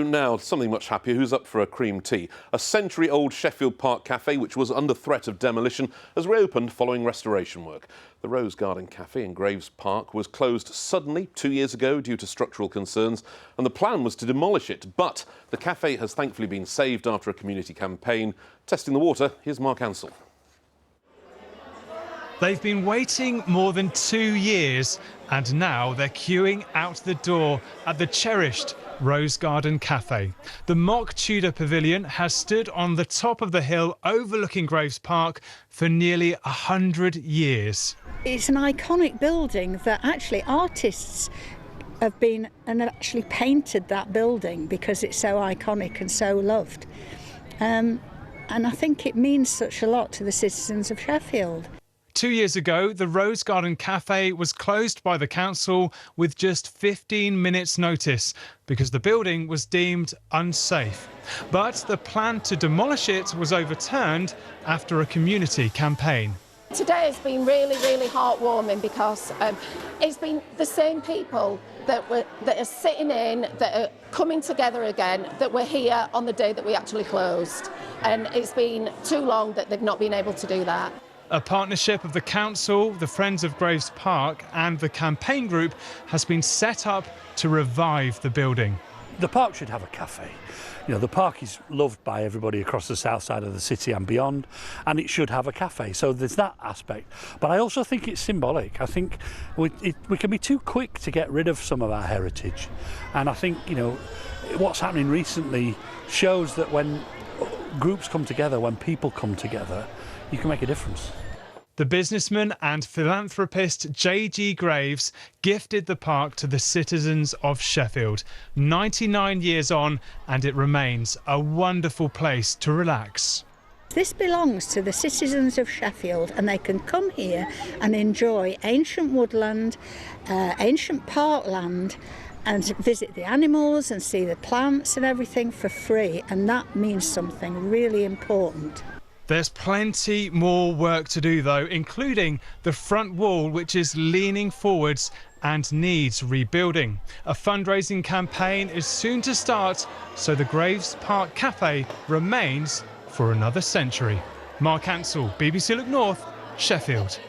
And now, something much happier. Who's up for a cream tea? A century-old Sheffield Park cafe, which was under threat of demolition, has reopened following restoration work. The Rose Garden Cafe in Graves Park was closed suddenly 2 years ago due to structural concerns, and the plan was to demolish it. But the cafe has thankfully been saved after a community campaign. Testing the water, here's Mark Ansell. They've been waiting more than 2 years, and now they're queuing out the door at the cherished Rose Garden Cafe. The mock Tudor pavilion has stood on the top of the hill overlooking Graves Park for nearly 100 years. It's an iconic building that actually artists have been and actually painted that building because it's so iconic and so loved. And I think it means such a lot to the citizens of Sheffield. 2 years ago, the Rose Garden Cafe was closed by the council with just 15 minutes notice because the building was deemed unsafe. But the plan to demolish it was overturned after a community campaign. Today has been really heartwarming because it's been the same people that are sitting in, that are coming together again, that were here on the day that we actually closed. And it's been too long that they've not been able to do that. A partnership of the council, the Friends of Graves Park and the campaign group has been set up to revive the building. The park should have a cafe. You know, the park is loved by everybody across the south side of the city and beyond, and it should have a cafe. So there's that aspect. But I also think it's symbolic. I think we can be too quick to get rid of some of our heritage. And I think, you know, what's happening recently shows that when groups come together, when people come together, you can make a difference. The businessman and philanthropist J.G. Graves gifted the park to the citizens of Sheffield. 99 years on, and it remains a wonderful place to relax. This belongs to the citizens of Sheffield, and they can come here and enjoy ancient woodland, ancient parkland, and visit the animals and see the plants and everything for free, and that means something really important. There's plenty more work to do though, including the front wall, which is leaning forwards and needs rebuilding. A fundraising campaign is soon to start, so the Graves Park Cafe remains for another century. Mark Ansell, BBC Look North, Sheffield.